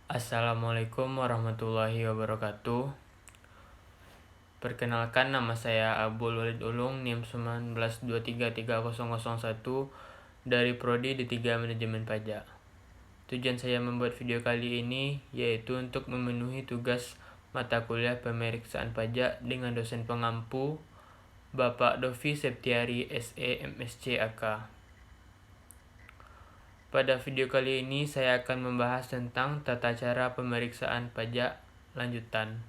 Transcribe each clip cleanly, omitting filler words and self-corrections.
Assalamualaikum warahmatullahi wabarakatuh. Perkenalkan, nama saya Abul Walid Ulung, NIM 19233001 dari Prodi D3 Manajemen Pajak. Tujuan saya membuat video kali ini yaitu untuk memenuhi tugas mata kuliah pemeriksaan pajak dengan dosen pengampu Bapak Dovi Septiari SE MSc AK. Pada video kali ini saya akan membahas tentang tata cara pemeriksaan pajak lanjutan.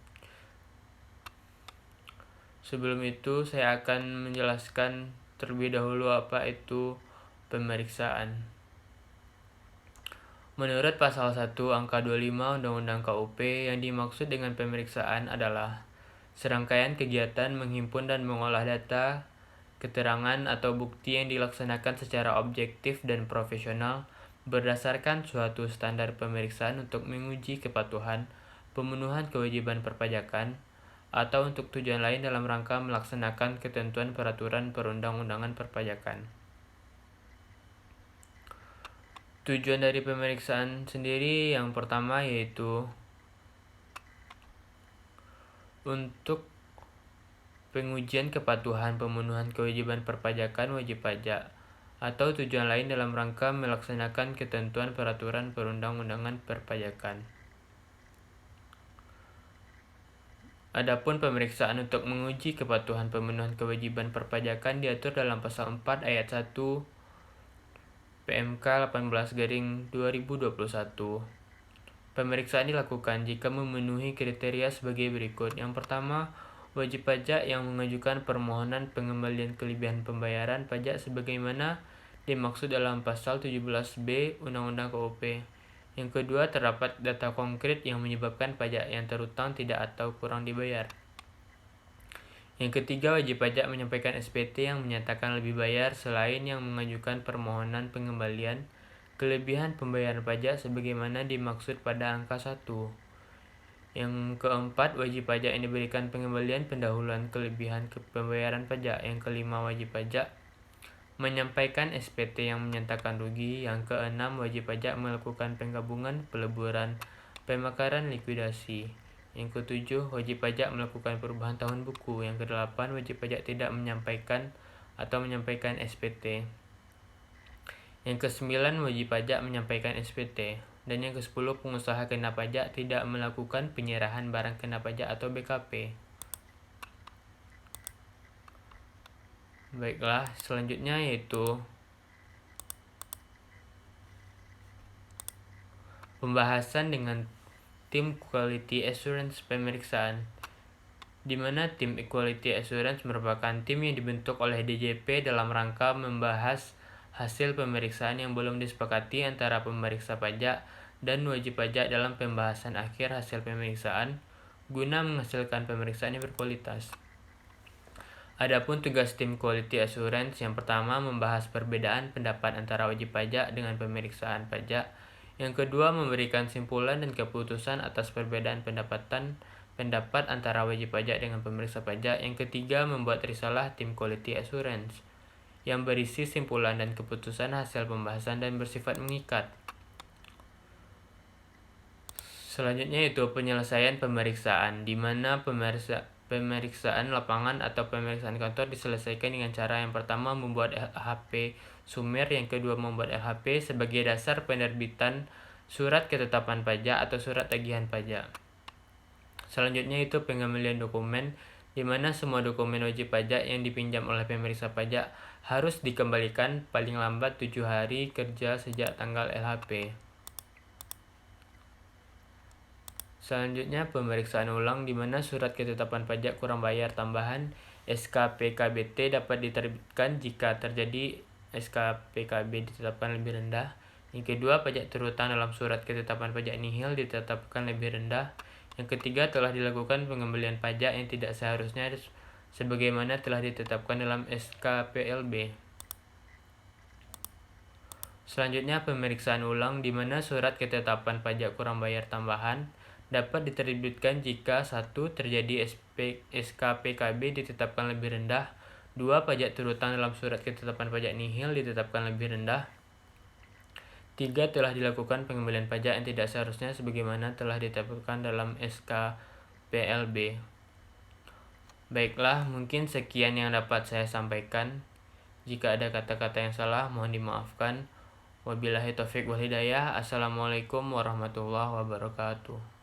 Sebelum itu saya akan menjelaskan terlebih dahulu apa itu pemeriksaan. Menurut pasal 1 angka 25 Undang-Undang KUP, yang dimaksud dengan pemeriksaan adalah serangkaian kegiatan menghimpun dan mengolah data, keterangan atau bukti yang dilaksanakan secara objektif dan profesional berdasarkan suatu standar pemeriksaan untuk menguji kepatuhan, pemenuhan kewajiban perpajakan, atau untuk tujuan lain dalam rangka melaksanakan ketentuan peraturan perundang-undangan perpajakan. Tujuan dari pemeriksaan sendiri yang pertama yaitu untuk pengujian kepatuhan pemenuhan kewajiban perpajakan wajib pajak atau tujuan lain dalam rangka melaksanakan ketentuan peraturan perundang-undangan perpajakan. Adapun pemeriksaan untuk menguji kepatuhan pemenuhan kewajiban perpajakan diatur dalam pasal 4 ayat 1 PMK 18/2021. Pemeriksaan dilakukan jika memenuhi kriteria sebagai berikut. Yang pertama, wajib pajak yang mengajukan permohonan pengembalian kelebihan pembayaran pajak sebagaimana dimaksud dalam pasal 17B Undang-Undang KUP. Yang kedua, terdapat data konkret yang menyebabkan pajak yang terutang tidak atau kurang dibayar. Yang ketiga, wajib pajak menyampaikan SPT yang menyatakan lebih bayar selain yang mengajukan permohonan pengembalian kelebihan pembayaran pajak sebagaimana dimaksud pada angka 1. Yang keempat, wajib pajak yang diberikan pengembalian pendahuluan kelebihan pembayaran pajak. Yang kelima, wajib pajak menyampaikan SPT yang menyatakan rugi. Yang keenam, wajib pajak melakukan penggabungan, peleburan, pemekaran, likuidasi. Yang ketujuh, wajib pajak melakukan perubahan tahun buku. Yang kedelapan, wajib pajak tidak menyampaikan atau menyampaikan SPT. Yang kesembilan, wajib pajak menyampaikan SPT. Dan yang ke-10, pengusaha kena pajak tidak melakukan penyerahan barang kena pajak atau BKP. Baiklah, selanjutnya yaitu pembahasan dengan tim Quality Assurance pemeriksaan, di mana tim Quality Assurance merupakan tim yang dibentuk oleh DJP dalam rangka membahas hasil pemeriksaan yang belum disepakati antara pemeriksa pajak dan wajib pajak dalam pembahasan akhir hasil pemeriksaan guna menghasilkan pemeriksaan yang berkualitas. Adapun tugas tim Quality Assurance yang pertama membahas perbedaan pendapat antara wajib pajak dengan pemeriksaan pajak. Yang kedua, memberikan simpulan dan keputusan atas perbedaan pendapat antara wajib pajak dengan pemeriksa pajak. Yang ketiga, membuat risalah tim Quality Assurance yang berisi simpulan dan keputusan hasil pembahasan dan bersifat mengikat. Selanjutnya itu penyelesaian pemeriksaan, di mana pemeriksaan lapangan atau pemeriksaan kantor diselesaikan dengan cara yang pertama membuat LHP Sumer, yang kedua membuat LHP sebagai dasar penerbitan surat ketetapan pajak atau surat tagihan pajak. Selanjutnya itu pengembalian dokumen, di mana semua dokumen wajib pajak yang dipinjam oleh pemeriksa pajak harus dikembalikan paling lambat 7 hari kerja sejak tanggal LHP. Selanjutnya pemeriksaan ulang, di mana surat ketetapan pajak kurang bayar tambahan SKPKBT dapat diterbitkan jika terjadi SKPKB ditetapkan lebih rendah. Yang kedua, pajak terutang dalam surat ketetapan pajak nihil ditetapkan lebih rendah. Yang ketiga, telah dilakukan pengembalian pajak yang tidak seharusnya sebagaimana telah ditetapkan dalam SKPLB. Selanjutnya pemeriksaan ulang, di mana surat ketetapan pajak kurang bayar tambahan dapat diterbitkan jika 1. Terjadi SKPKB ditetapkan lebih rendah, 2. Pajak terutang dalam surat ketetapan pajak nihil ditetapkan lebih rendah, 3. Telah dilakukan pengembalian pajak yang tidak seharusnya sebagaimana telah ditetapkan dalam SK PLB. Baiklah, mungkin sekian yang dapat saya sampaikan. Jika ada kata-kata yang salah, mohon dimaafkan. Wabillahi taufiq wal hidayah. Assalamualaikum warahmatullahi wabarakatuh.